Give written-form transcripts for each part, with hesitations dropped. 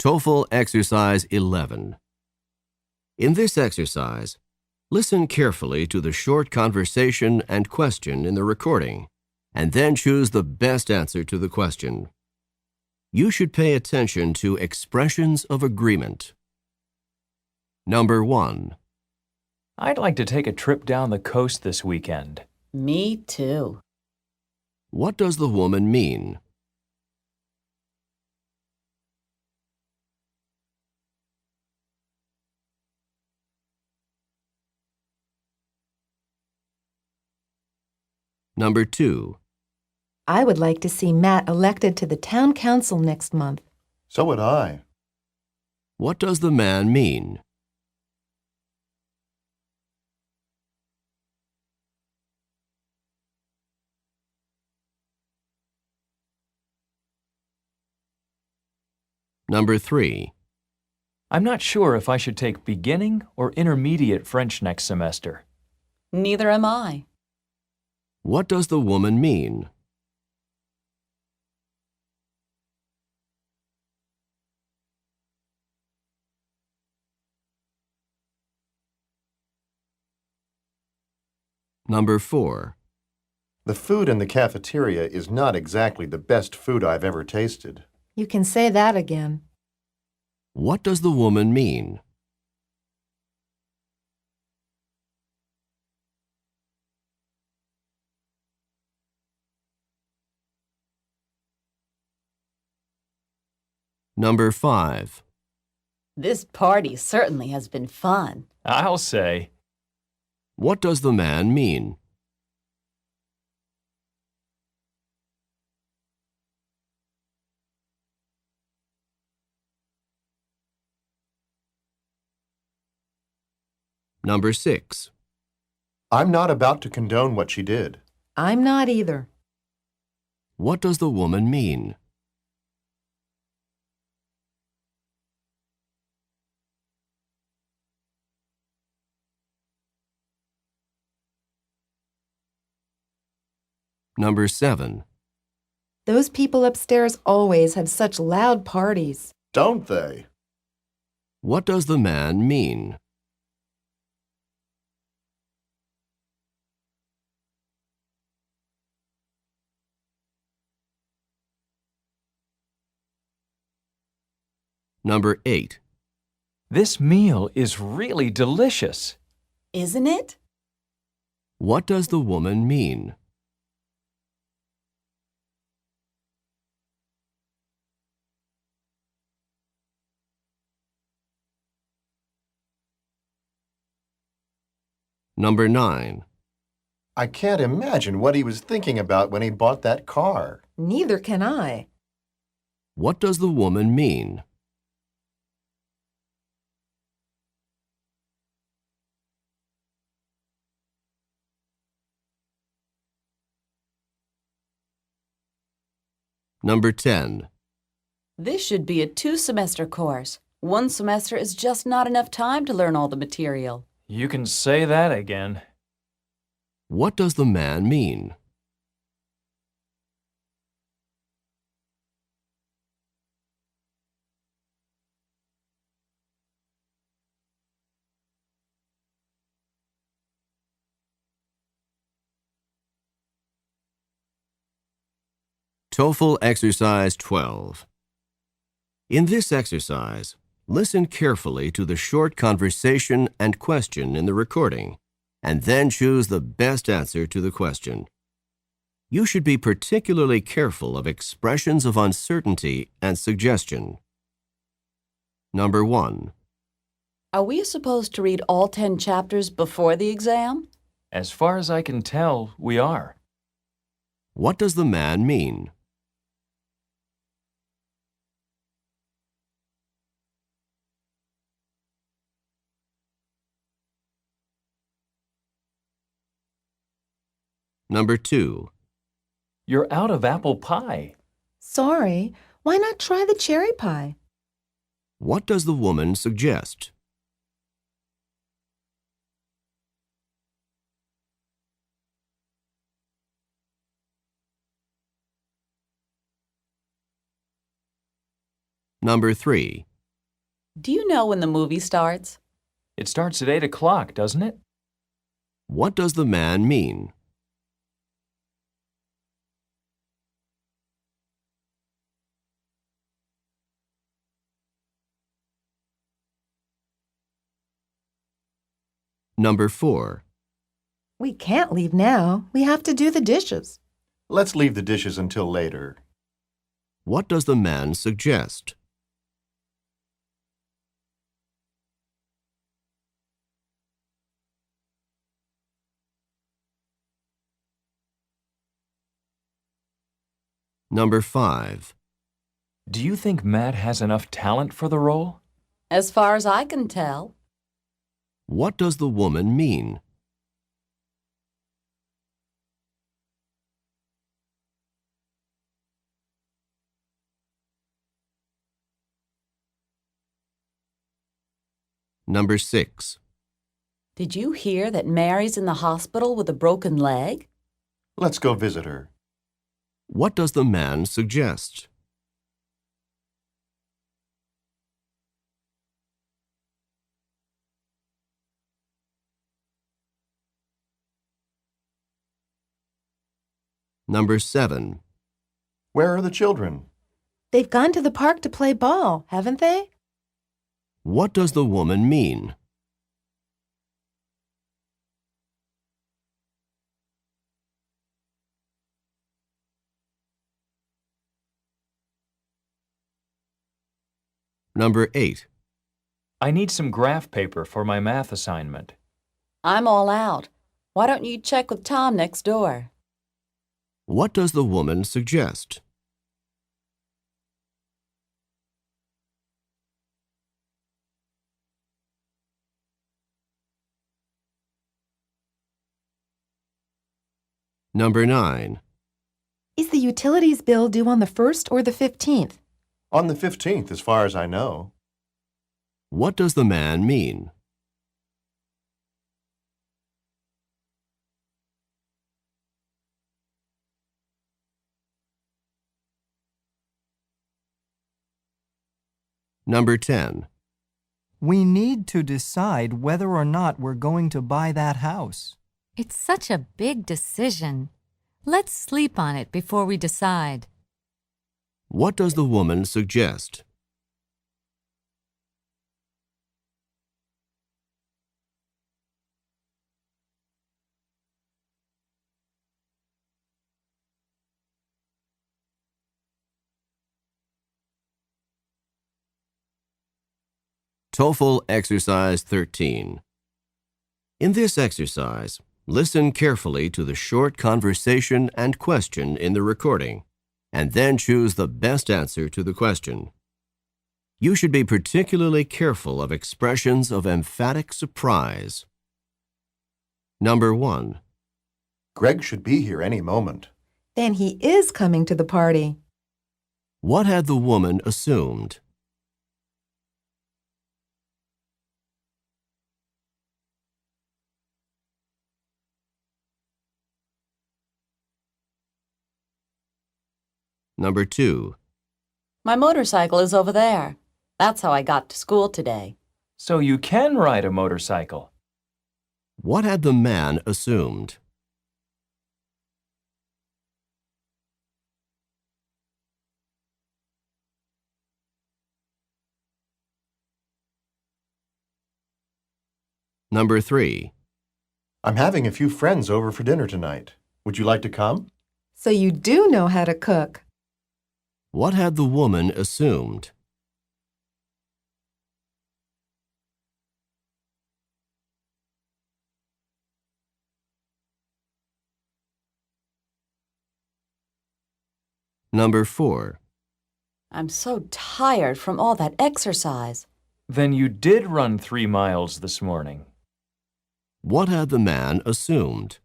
TOEFL Exercise 11. In this exercise, listen carefully to the short conversation and question in the recording, and then choose the best answer to the question. You should pay attention to expressions of agreement. Number 1. I'd like to take a trip down the coast this weekend. Me too. What does the woman mean? Number 2. I would like to see Matt elected to the town council next month. So would I. What does the man mean? Number 3. I'm not sure if I should take beginning or intermediate French next semester. Neither am I. What does the woman mean? Number 4. The food in the cafeteria is not exactly the best food I've ever tasted. You can say that again. What does the woman mean? Number 5. This party certainly has been fun. I'll say. What does the man mean? Number 6. I'm not about to condone what she did. I'm not either. What does the woman mean? Number 7. Those people upstairs always have such loud parties. Don't they? What does the man mean? Number 8. This meal is really delicious. Isn't it? What does the woman mean? Number 9. I can't imagine what he was thinking about when he bought that car. Neither can I. What does the woman mean? Number 10. This should be a 2-semester course. 1 semester is just not enough time to learn all the material. You can say that again. What does the man mean? TOEFL Exercise 12. In this exercise, listen carefully to the short conversation and question in the recording, and then choose the best answer to the question. You should be particularly careful of expressions of uncertainty and suggestion. Number 1. Are we supposed to read all 10 chapters before the exam? As far as I can tell, we are. What does the man mean? Number 2. You're out of apple pie. Sorry, why not try the cherry pie? What does the woman suggest? Number 3. Do you know when the movie starts? It starts at 8 o'clock, doesn't it? What does the man mean? Number 4. We can't leave now. We have to do the dishes. Let's leave the dishes until later. What does the man suggest? Number 5. Do you think Matt has enough talent for the role? As far as I can tell. What does the woman mean? Number 6. Did you hear that Mary's in the hospital with a broken leg? Let's go visit her. What does the man suggest? Number 7. Where are the children? They've gone to the park to play ball, haven't they? What does the woman mean? Number 8. I need some graph paper for my math assignment. I'm all out. Why don't you check with Tom next door? What does the woman suggest? Number 9. Is the utilities bill due on the 1st or the 15th? On the 15th, as far as I know. What does the man mean? Number 10. We need to decide whether or not we're going to buy that house. It's such a big decision. Let's sleep on it before we decide. What does the woman suggest? TOEFL Exercise 13. In this exercise, listen carefully to the short conversation and question in the recording, and then choose the best answer to the question. You should be particularly careful of expressions of emphatic surprise. Number 1. Greg should be here any moment. Then he is coming to the party. What had the woman assumed? Number 2. My motorcycle is over there. That's how I got to school today. So you can ride a motorcycle. What had the man assumed? Number 3. I'm having a few friends over for dinner tonight. Would you like to come? So you do know how to cook. What had the woman assumed? Number 4. I'm so tired from all that exercise. Then you did run 3 miles this morning. What had the man assumed?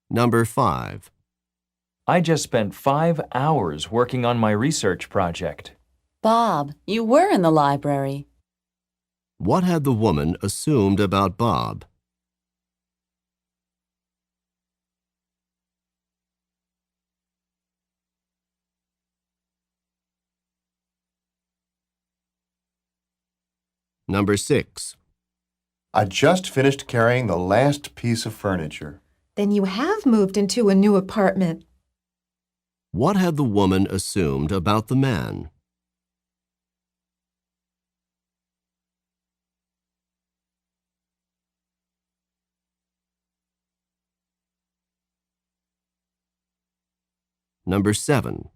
Number 5. I just spent 5 hours working on my research project. Bob, you were in the library. What had the woman assumed about Bob? Number 6. I just finished carrying the last piece of furniture. Then you have moved into a new apartment. What had the woman assumed about the man? Number 7.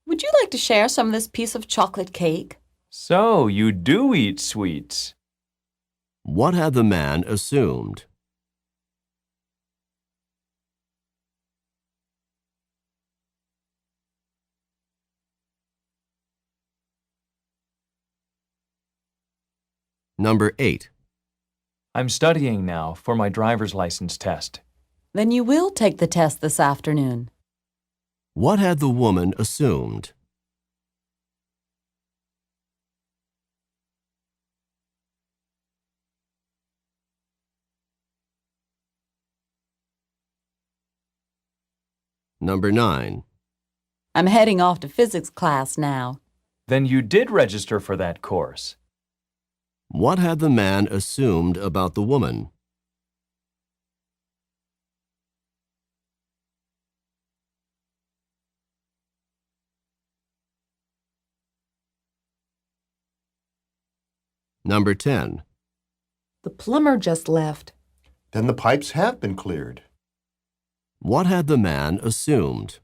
Would you like to share some of this piece of chocolate cake? So, you do eat sweets. What had the man assumed? Number 8. I'm studying now for my driver's license test. Then you will take the test this afternoon. What had the woman assumed? Number 9. I'm heading off to physics class now. Then you did register for that course. What had the man assumed about the woman? Number 10. The plumber just left. Then the pipes have been cleared. What had the man assumed?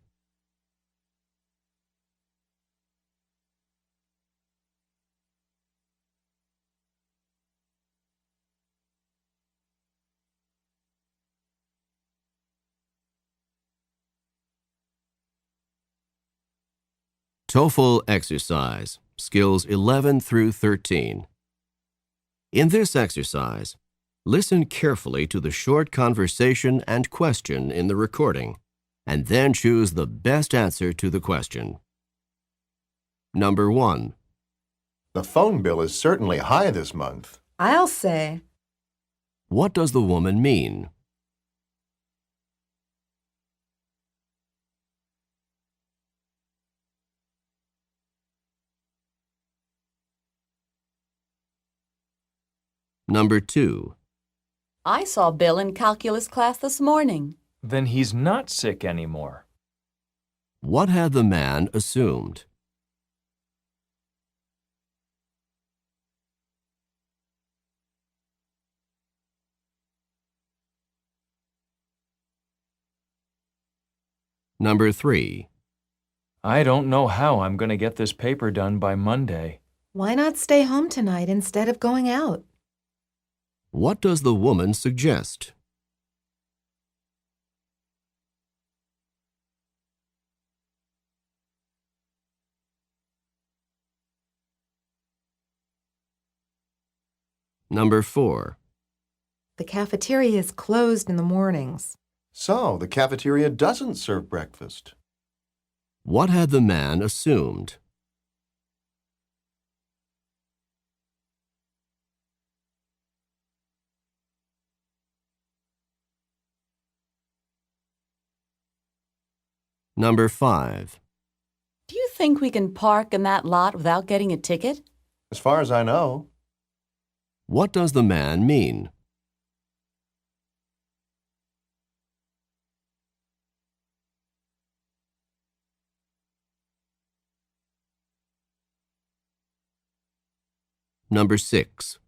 TOEFL exercise, skills 11 through 13. In this exercise, listen carefully to the short conversation and question in the recording, and then choose the best answer to the question. Number 1. The phone bill is certainly high this month. I'll say. What does the woman mean? Number 2. I saw Bill in calculus class this morning. Then he's not sick anymore. What had the man assumed? Number 3. I don't know how I'm going to get this paper done by Monday. Why not stay home tonight instead of going out? What does the woman suggest? Number 4. The cafeteria is closed in the mornings. So, the cafeteria doesn't serve breakfast. What had the man assumed? Number 5. Do you think we can park in that lot without getting a ticket? As far as I know. What does the man mean? Number 6.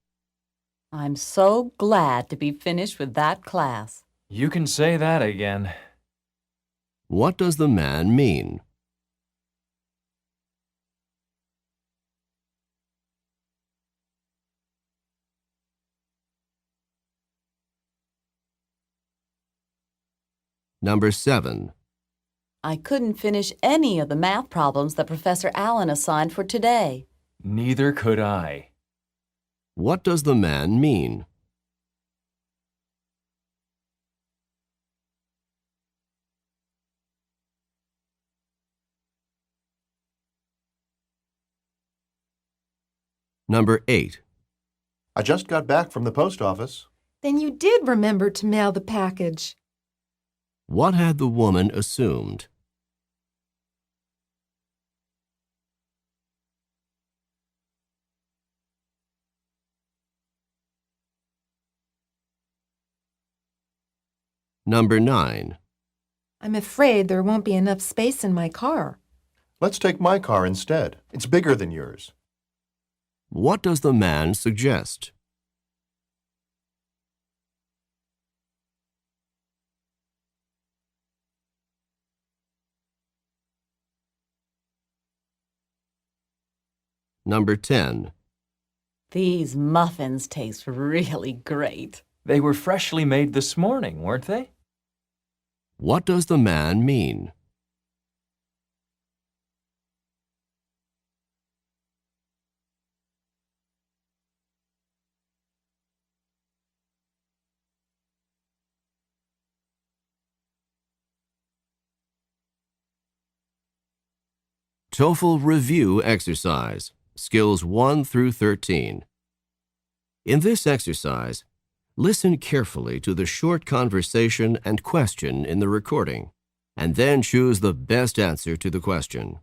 I'm so glad to be finished with that class. You can say that again. What does the man mean? Number 7. I couldn't finish any of the math problems that Professor Allen assigned for today. Neither could I. What does the man mean? Number 8. I just got back from the post office. Then you did remember to mail the package. What had the woman assumed? Number 9. I'm afraid there won't be enough space in my car. Let's take my car instead. It's bigger than yours. What does the man suggest? Number 10. These muffins taste really great. They were freshly made this morning, weren't they? What does the man mean? TOEFL Review Exercise, Skills 1 through 13. In this exercise, listen carefully to the short conversation and question in the recording, and then choose the best answer to the question.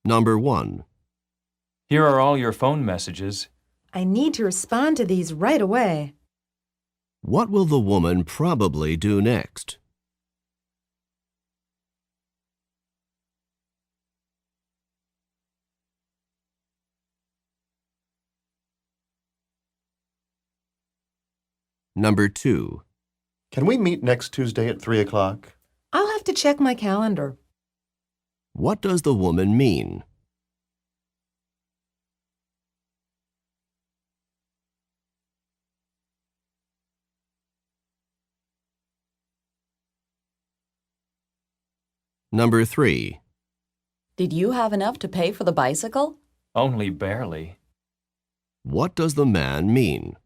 Number 1. Here are all your phone messages. I need to respond to these right away. What will the woman probably do next? Number 2. Can we meet next Tuesday at 3 o'clock? I'll have to check my calendar. What does the woman mean? Number 3. Did you have enough to pay for the bicycle? Only barely. What does the man mean?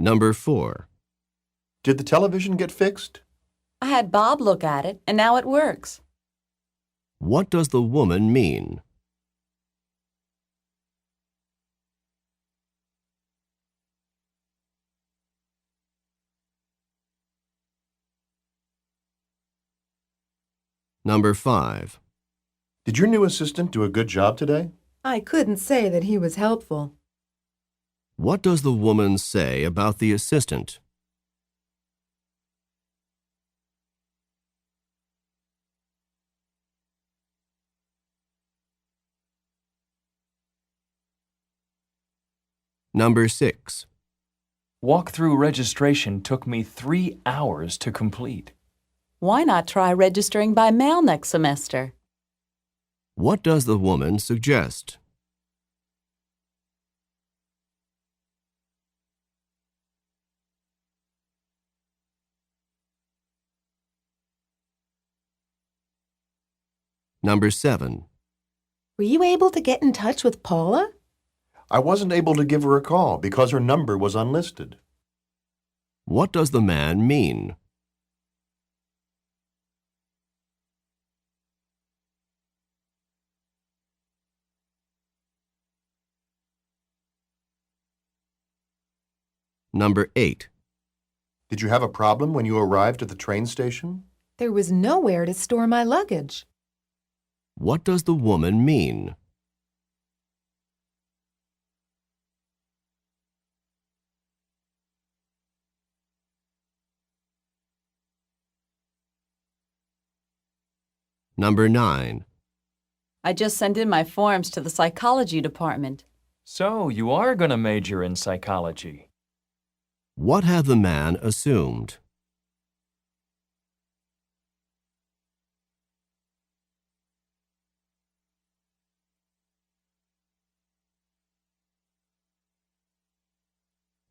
Number 4. Did the television get fixed? I had Bob look at it, and now it works. What does the woman mean? Number 5. Did your new assistant do a good job today? I couldn't say that he was helpful. What does the woman say about the assistant? Number 6. Walk-through registration took me 3 hours to complete. Why not try registering by mail next semester? What does the woman suggest? Number 7. Were you able to get in touch with Paula? I wasn't able to give her a call because her number was unlisted. What does the man mean? Number 8. Did you have a problem when you arrived at the train station? There was nowhere to store my luggage. What does the woman mean? Number 9. I just sent in my forms to the psychology department. So, you are going to major in psychology. What had the man assumed?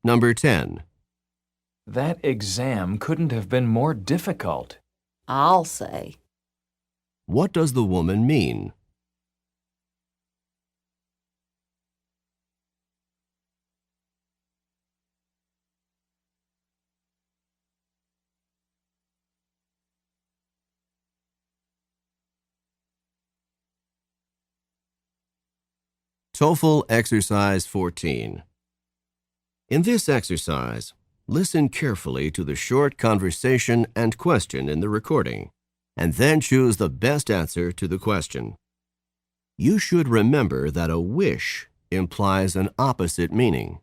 Number 10. That exam couldn't have been more difficult. I'll say. What does the woman mean? TOEFL Exercise 14. In this exercise, listen carefully to the short conversation and question in the recording, and then choose the best answer to the question. You should remember that a wish implies an opposite meaning.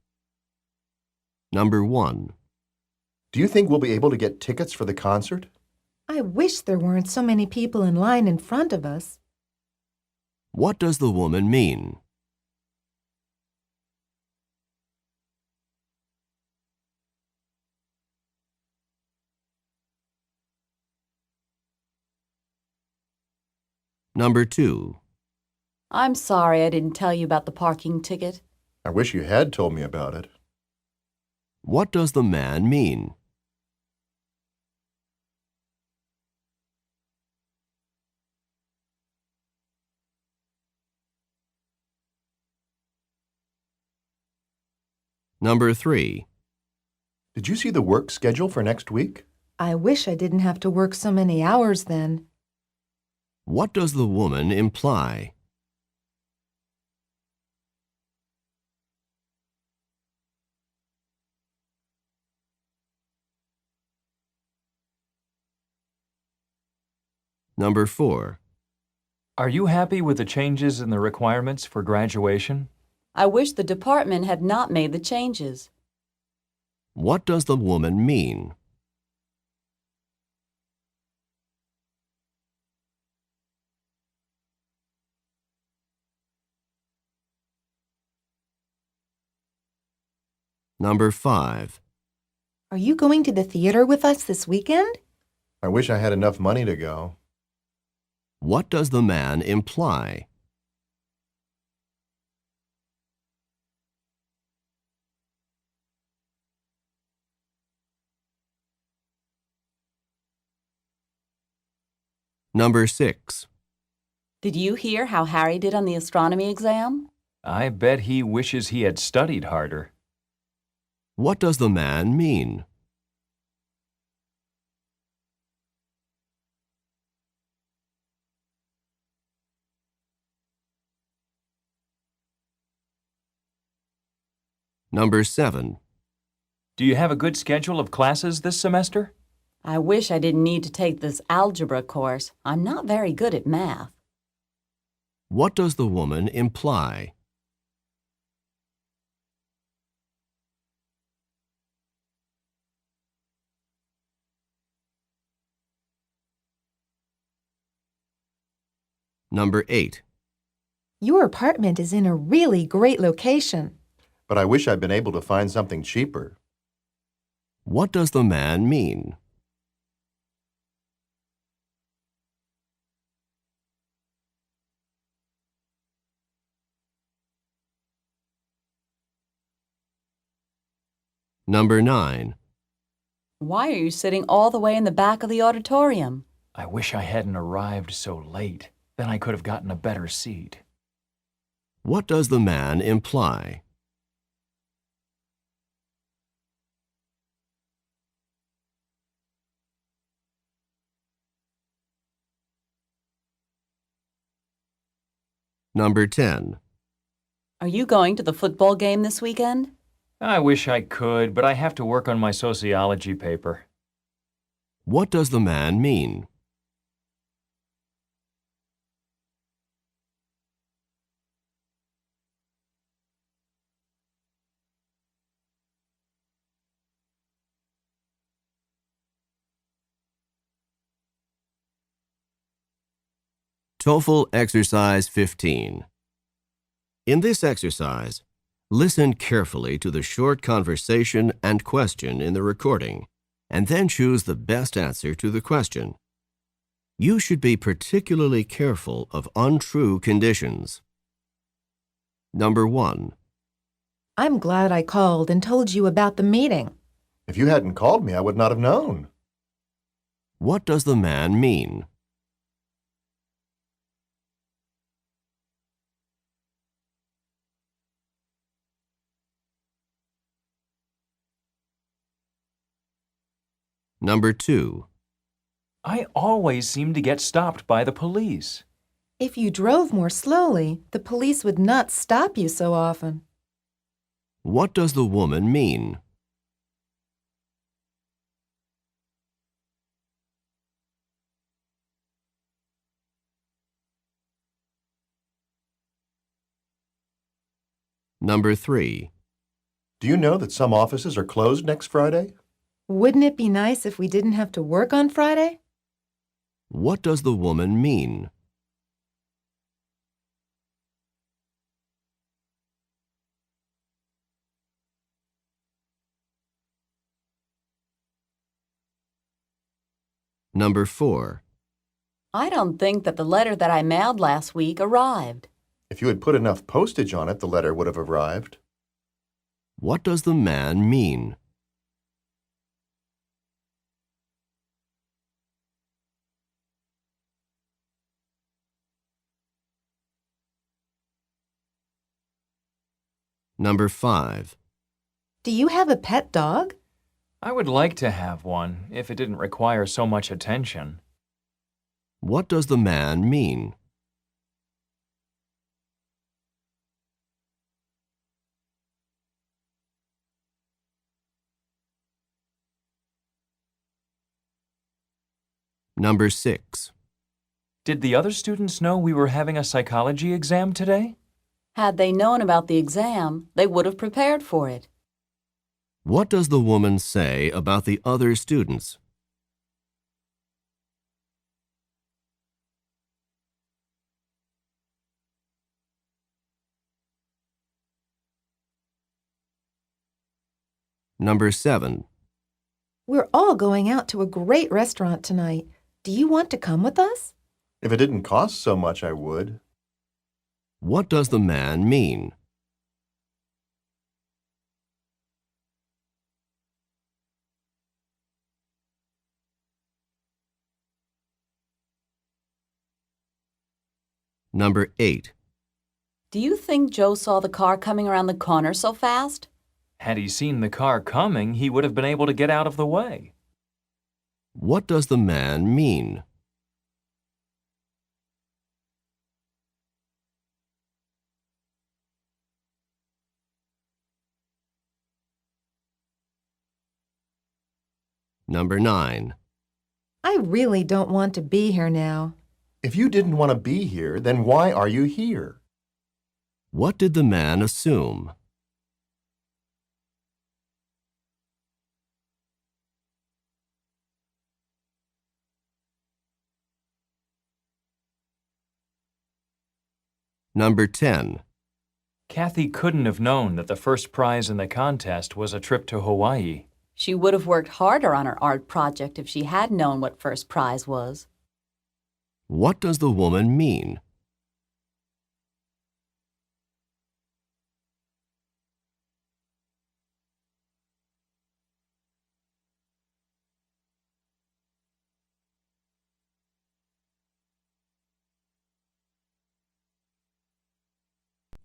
Number 1. Do you think we'll be able to get tickets for the concert? I wish there weren't so many people in line in front of us. What does the woman mean? Number 2. I'm sorry I didn't tell you about the parking ticket. I wish you had told me about it. What does the man mean? Number 3. Did you see the work schedule for next week? I wish I didn't have to work so many hours then. What does the woman imply? Number 4. Are you happy with the changes in the requirements for graduation? I wish the department had not made the changes. What does the woman mean? Number 5. Are you going to the theater with us this weekend? I wish I had enough money to go. What does the man imply? Number 6. Did you hear how Harry did on the astronomy exam? I bet he wishes he had studied harder. What does the man mean? Number 7. Do you have a good schedule of classes this semester? I wish I didn't need to take this algebra course. I'm not very good at math. What does the woman imply? Number 8. Your apartment is in a really great location. But I wish I'd been able to find something cheaper. What does the man mean? Number 9. Why are you sitting all the way in the back of the auditorium? I wish I hadn't arrived so late. Then I could have gotten a better seat. What does the man imply? Number 10. Are you going to the football game this weekend? I wish I could, but I have to work on my sociology paper. What does the man mean? TOEFL Exercise 15. In this exercise, listen carefully to the short conversation and question in the recording, and then choose the best answer to the question. You should be particularly careful of untrue conditions. Number 1. I'm glad I called and told you about the meeting. If you hadn't called me, I would not have known. What does the man mean? Number 2. I always seem to get stopped by the police. If you drove more slowly, the police would not stop you so often. What does the woman mean? Number 3. Do you know that some offices are closed next Friday? Wouldn't it be nice if we didn't have to work on Friday? What does the woman mean? Number 4. I don't think that the letter that I mailed last week arrived. If you had put enough postage on it, the letter would have arrived. What does the man mean? Number 5. Do you have a pet dog? I would like to have one if it didn't require so much attention. What does the man mean? Number 6. Did the other students know we were having a psychology exam today? Had they known about the exam, they would have prepared for it. What does the woman say about the other students? Number 7. We're all going out to a great restaurant tonight. Do you want to come with us? If it didn't cost so much, I would. What does the man mean? Number 8. Do you think Joe saw the car coming around the corner so fast? Had he seen the car coming, he would have been able to get out of the way. What does the man mean? Number 9. I really don't want to be here now. If you didn't want to be here, then why are you here? What did the man assume? Number 10. Kathy couldn't have known that the first prize in the contest was a trip to Hawaii. She would have worked harder on her art project if she had known what first prize was. What does the woman mean?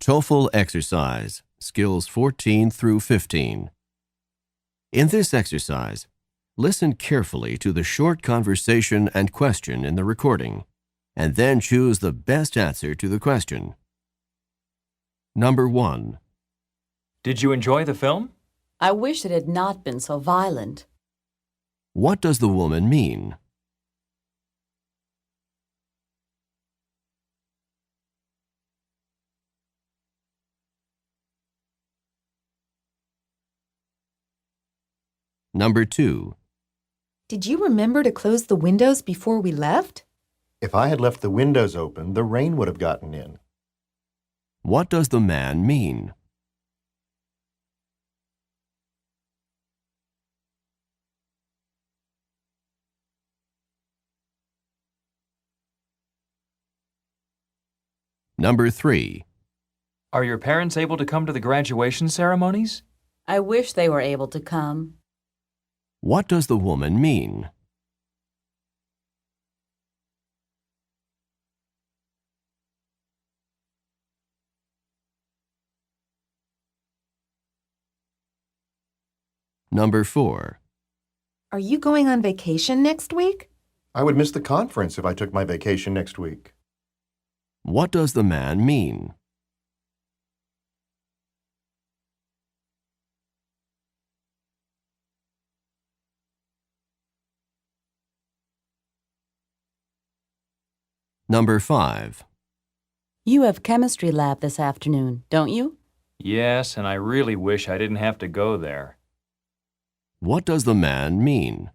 TOEFL exercise, skills 14 through 15. In this exercise, listen carefully to the short conversation and question in the recording, and then choose the best answer to the question. Number 1. Did you enjoy the film? I wish it had not been so violent. What does the woman mean? Number 2. Did you remember to close the windows before we left? If I had left the windows open, the rain would have gotten in. What does the man mean? Number 3. Are your parents able to come to the graduation ceremonies? I wish they were able to come. What does the woman mean? Number 4. Are you going on vacation next week? I would miss the conference if I took my vacation next week. What does the man mean? Number 5. You have chemistry lab this afternoon, don't you? Yes, and I really wish I didn't have to go there. What does the man mean?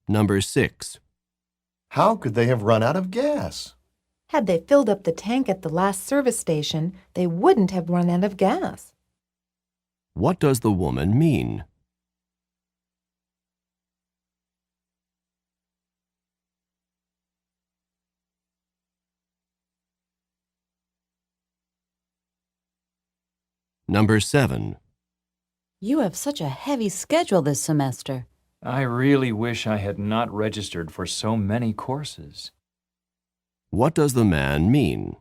Number 6. How could they have run out of gas? Had they filled up the tank at the last service station, they wouldn't have run out of gas. What does the woman mean? Number 7. You have such a heavy schedule this semester. I really wish I had not registered for so many courses. What does the man mean?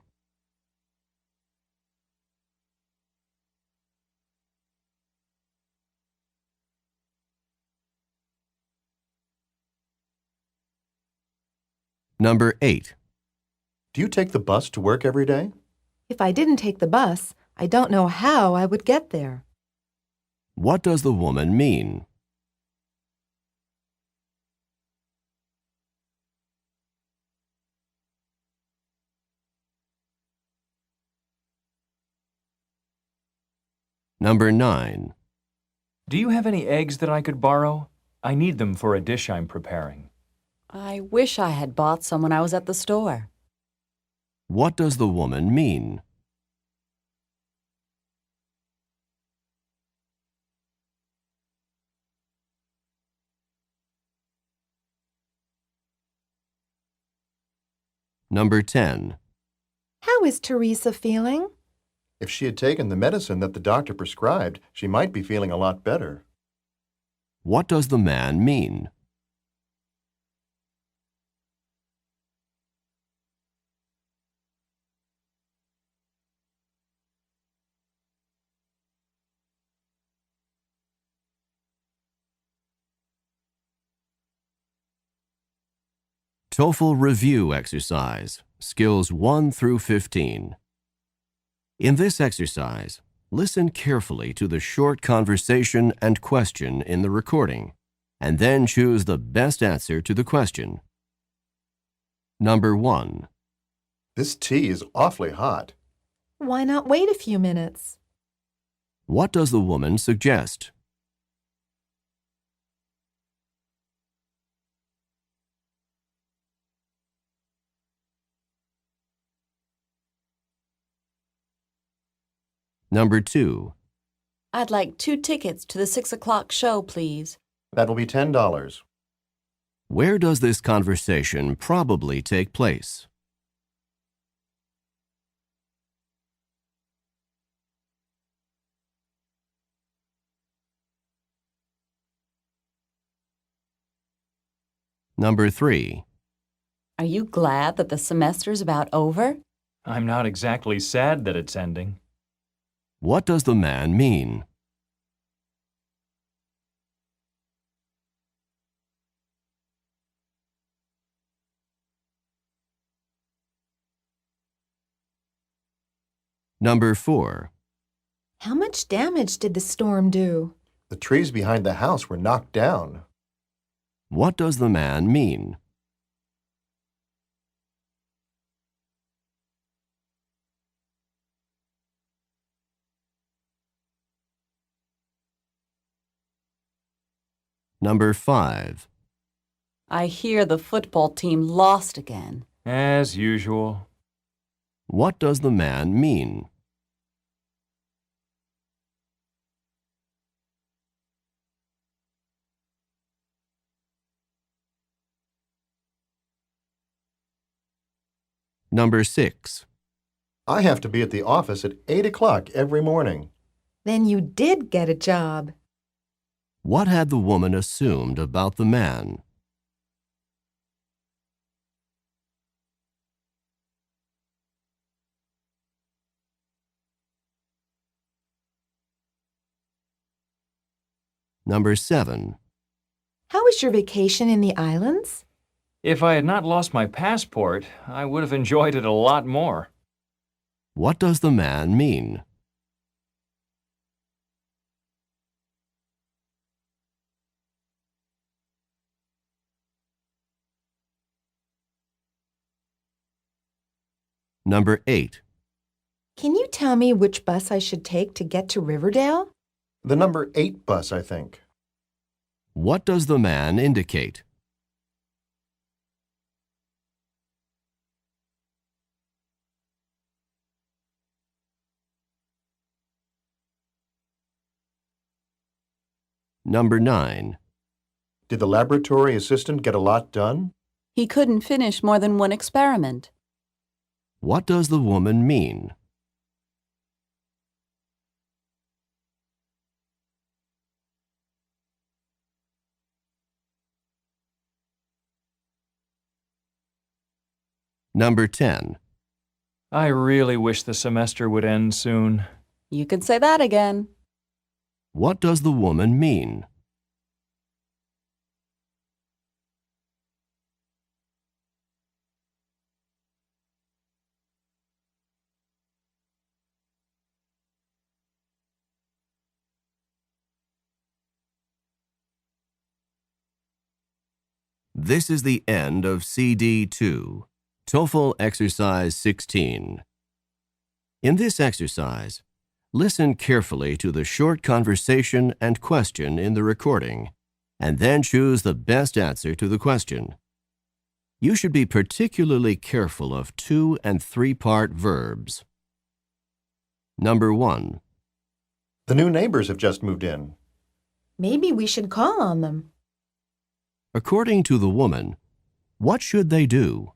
Number 8. Do you take the bus to work every day? If I didn't take the bus, I don't know how I would get there. What does the woman mean? Number 9. Do you have any eggs that I could borrow? I need them for a dish I'm preparing. I wish I had bought some when I was at the store. What does the woman mean? Number 10. How is Teresa feeling? If she had taken the medicine that the doctor prescribed, she might be feeling a lot better. What does the man mean? TOEFL Review Exercise, Skills 1 through 15. In this exercise, listen carefully to the short conversation and question in the recording, and then choose the best answer to the question. Number 1. This tea is awfully hot. Why not wait a few minutes? What does the woman suggest? Number 2. I'd like 2 tickets to the 6 o'clock show, please. That will be $10. Where does this conversation probably take place? Number 3. Are you glad that the semester's about over? I'm not exactly sad that it's ending. What does the man mean? Number 4. How much damage did the storm do? The trees behind the house were knocked down. What does the man mean? Number 5. I hear the football team lost again. As usual. What does the man mean? Number 6. I have to be at the office at 8 o'clock every morning. Then you did get a job. What had the woman assumed about the man? Number 7. How was your vacation in the islands? If I had not lost my passport, I would have enjoyed it a lot more. What does the man mean? Number 8. Can you tell me which bus I should take to get to Riverdale? The number 8 bus, I think. What does the man indicate? Number 9. Did the laboratory assistant get a lot done? He couldn't finish more than one experiment. What does the woman mean? Number 10. I really wish the semester would end soon. You could say that again. What does the woman mean? This is the end of CD2, TOEFL Exercise 16. In this exercise, listen carefully to the short conversation and question in the recording, and then choose the best answer to the question. You should be particularly careful of 2- and 3-part verbs. Number 1. The new neighbors have just moved in. Maybe we should call on them. According to the woman, what should they do?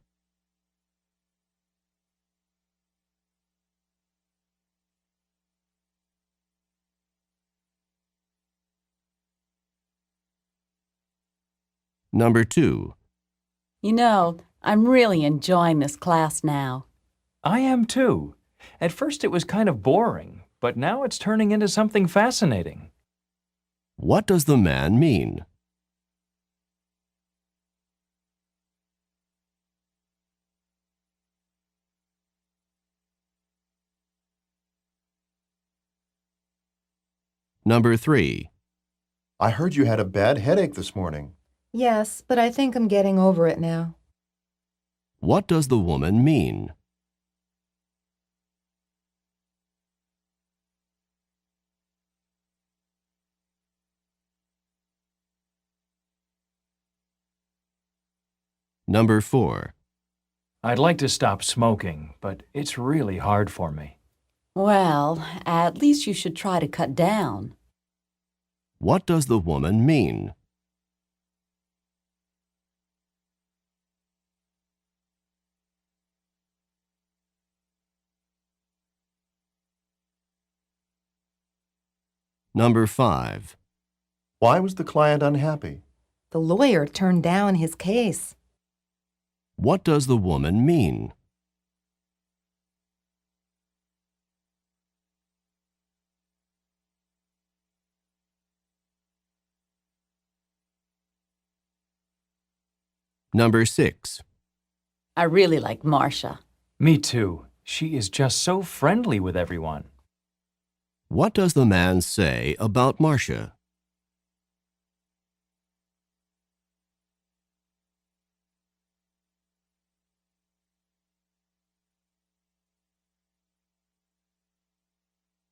Number 2. You know, I'm really enjoying this class now. I am too. At first it was kind of boring, but now it's turning into something fascinating. What does the man mean? Number 3. I heard you had a bad headache this morning. Yes, but I think I'm getting over it now. What does the woman mean? Number 4. I'd like to stop smoking, but it's really hard for me. Well, at least you should try to cut down. What does the woman mean? Number 5. Why was the client unhappy? The lawyer turned down his case. What does the woman mean? Number 6. I really like Marcia. Me too. She is just so friendly with everyone. What does the man say about Marcia?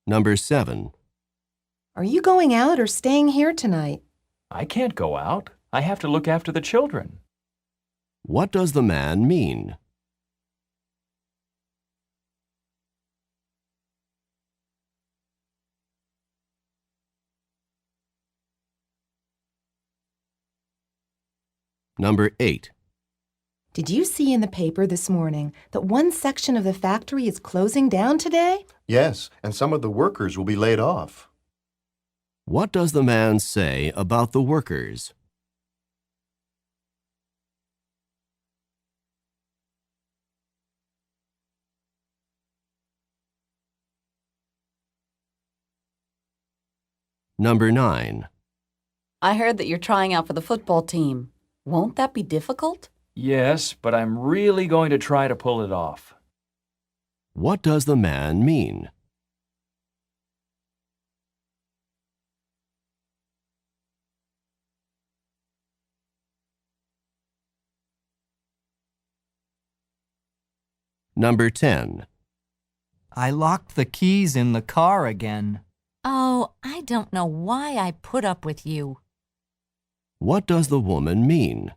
Number 7. Are you going out or staying here tonight? I can't go out. I have to look after the children. What does the man mean? Number 8. Did you see in the paper this morning that one section of the factory is closing down today? Yes, and some of the workers will be laid off. What does the man say about the workers? Number 9. I heard that you're trying out for the football team. Won't that be difficult? Yes, but I'm really going to try to pull it off. What does the man mean? Number 10. I locked the keys in the car again. Oh, I don't know why I put up with you. What does the woman mean?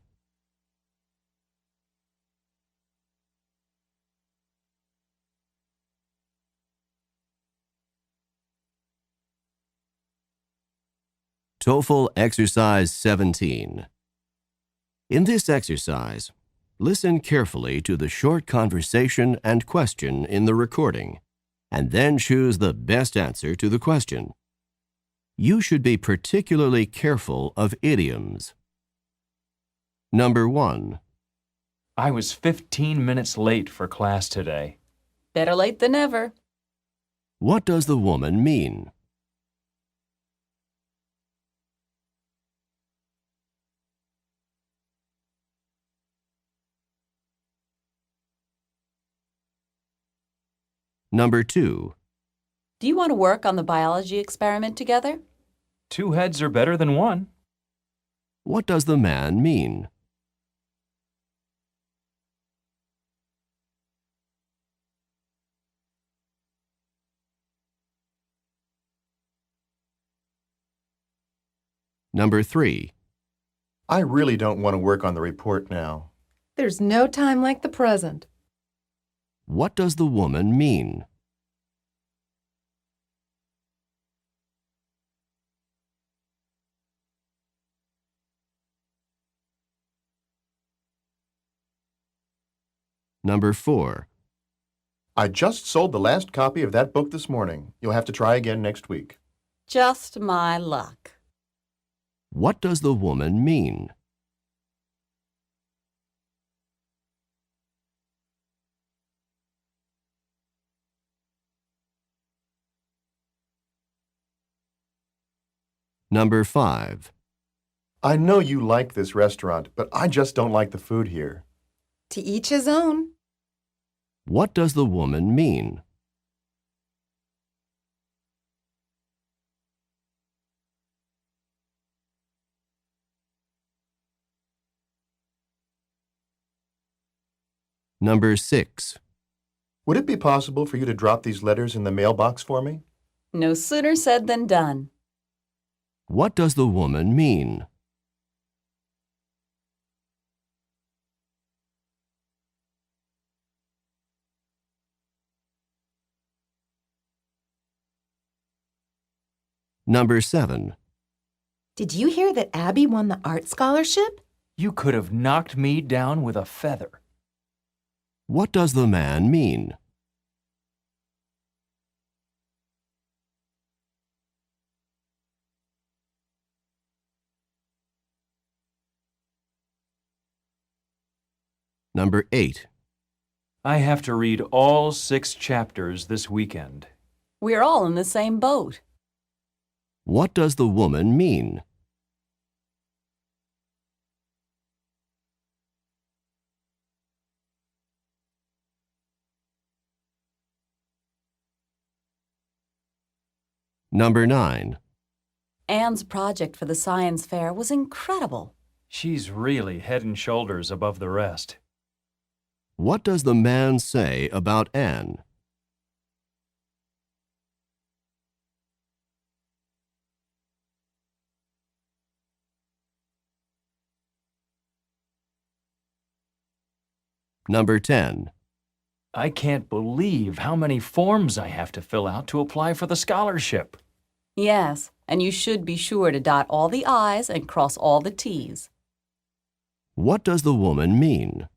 TOEFL Exercise 17. In this exercise, listen carefully to the short conversation and question in the recording, and then choose the best answer to the question. You should be particularly careful of idioms. Number 1. I was 15 minutes late for class today. Better late than never. What does the woman mean? Number 2. Do you want to work on the biology experiment together? 2 heads are better than 1. What does the man mean? Number 3. I really don't want to work on the report now. There's no time like the present. What does the woman mean? Number 4. I just sold the last copy of that book this morning. You'll have to try again next week. Just my luck. What does the woman mean? Number 5. I know you like this restaurant, but I just don't like the food here. To each his own. What does the woman mean? Number 6. Would it be possible for you to drop these letters in the mailbox for me? No sooner said than done. What does the woman mean? Number 7. Did you hear that Abby won the art scholarship? You could have knocked me down with a feather. What does the man mean? Number 8. I have to read all 6 chapters this weekend. We're all in the same boat. What does the woman mean? Number 9. Anne's project for the science fair was incredible. She's really head and shoulders above the rest. What does the man say about Anne? Number 10. I can't believe how many forms I have to fill out to apply for the scholarship. Yes, and you should be sure to dot all the I's and cross all the T's. What does the woman mean?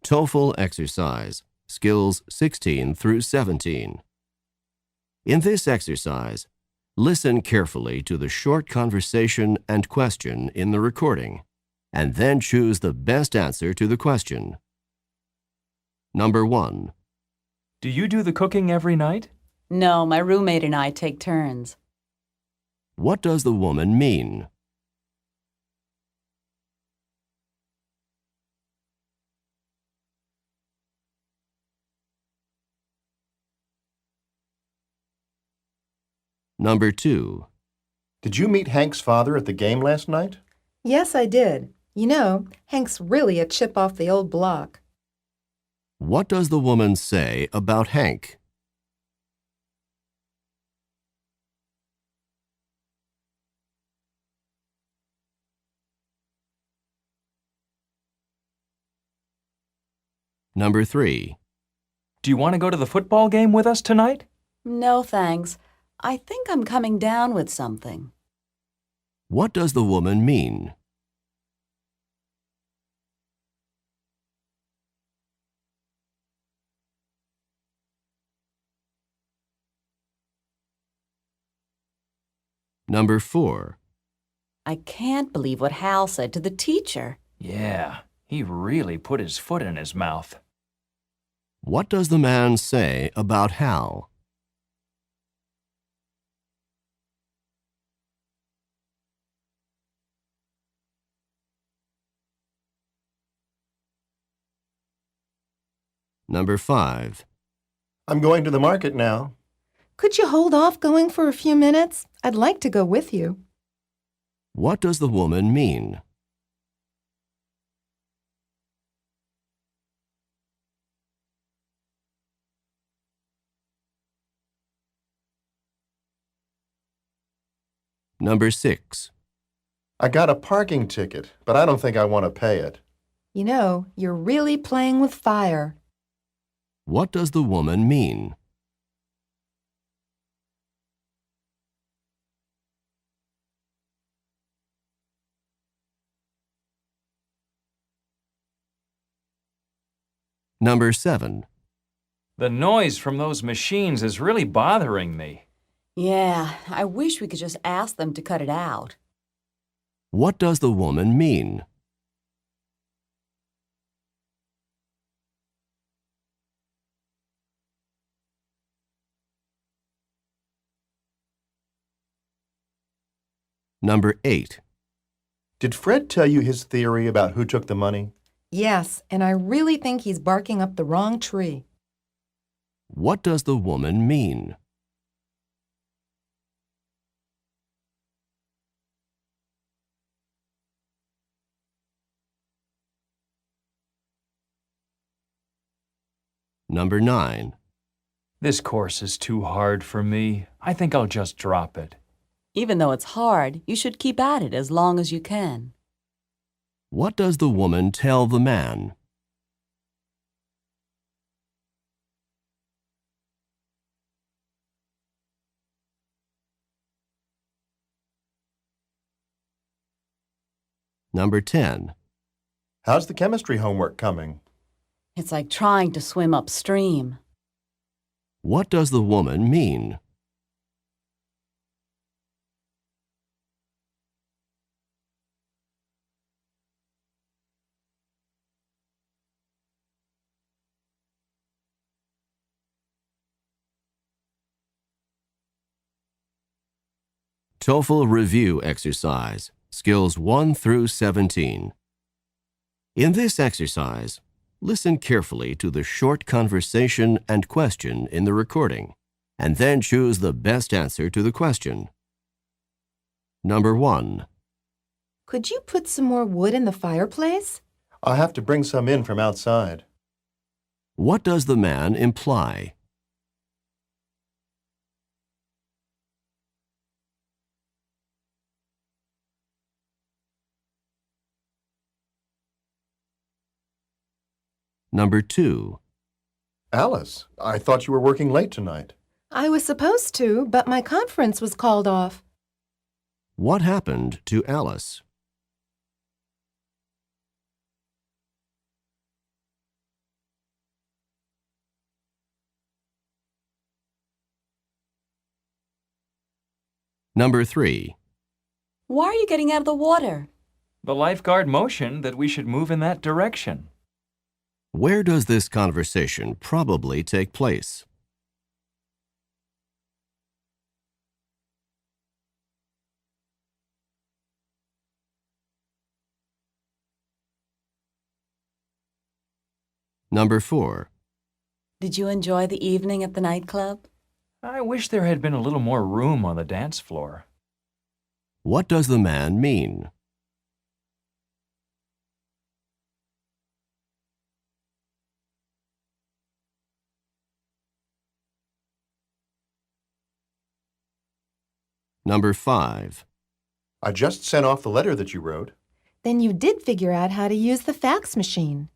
TOEFL exercise, skills 16 through 17. In this exercise, listen carefully to the short conversation and question in the recording, and then choose the best answer to the question. Number 1. Do you do the cooking every night? No, my roommate and I take turns. What does the woman mean? Number 2. Did you meet Hank's father at the game last night? Yes, I did. You know, Hank's really a chip off the old block. What does the woman say about Hank? Number 3. Do you want to go to the football game with us tonight? No, thanks. I think I'm coming down with something. What does the woman mean? Number 4. I can't believe what Hal said to the teacher. Yeah, he really put his foot in his mouth. What does the man say about Hal? Number 5. I'm going to the market now. Could you hold off going for a few minutes? I'd like to go with you. What does the woman mean? Number 6. I got a parking ticket, but I don't think I want to pay it. You know, you're really playing with fire. What does the woman mean? Number 7. The noise from those machines is really bothering me. Yeah, I wish we could just ask them to cut it out. What does the woman mean? Number 8. Did Fred tell you his theory about who took the money? Yes, and I really think he's barking up the wrong tree. What does the woman mean? Number 9. This course is too hard for me. I think I'll just drop it. Even though it's hard, you should keep at it as long as you can. What does the woman tell the man? Number 10. How's the chemistry homework coming? It's like trying to swim upstream. What does the woman mean? TOEFL Review Exercise, Skills 1 through 17. In this exercise, listen carefully to the short conversation and question in the recording, and then choose the best answer to the question. Number 1. Could you put some more wood in the fireplace? I'll have to bring some in from outside. What does the man imply? Number 2. Alice, I thought you were working late tonight. I was supposed to, but my conference was called off. What happened to Alice? Number 3. Why are you getting out of the water? The lifeguard motioned that we should move in that direction. Where does this conversation probably take place? Number 4. Did you enjoy the evening at the nightclub? I wish there had been a little more room on the dance floor. What does the man mean? Number 5. I just sent off the letter that you wrote. Then you did figure out how to use the fax machine.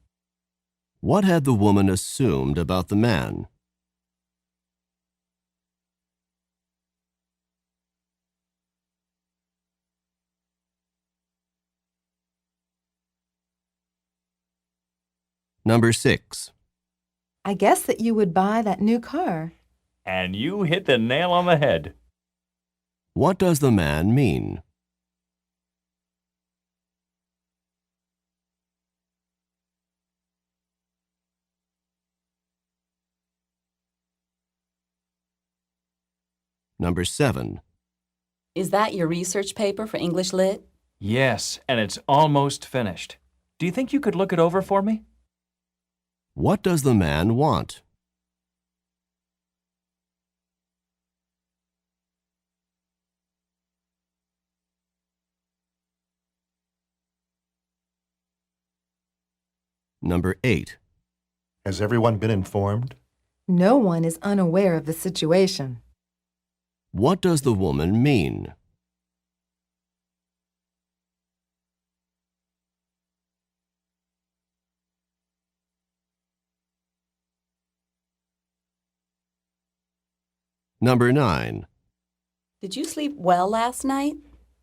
What had the woman assumed about the man? Number 6. I guess that you would buy that new car. And you hit the nail on the head. What does the man mean? Number 7. Is that your research paper for English Lit? Yes, and it's almost finished. Do you think you could look it over for me? What does the man want? Number 8. Has everyone been informed? No one is unaware of the situation. What does the woman mean? Number 9. Did you sleep well last night?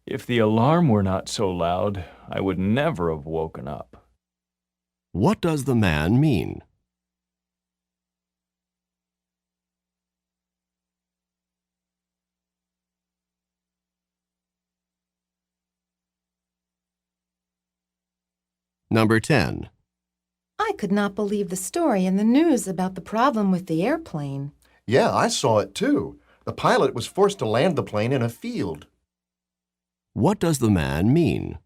If the alarm were not so loud, I would never have woken up. What does the man mean? Number 10. I could not believe the story in the news about the problem with the airplane. Yeah, I saw it too. The pilot was forced to land the plane in a field. What does the man mean?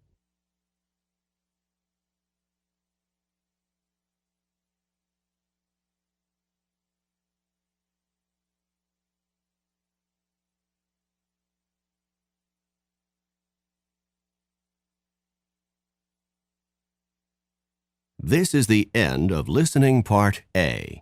This is the end of listening part A.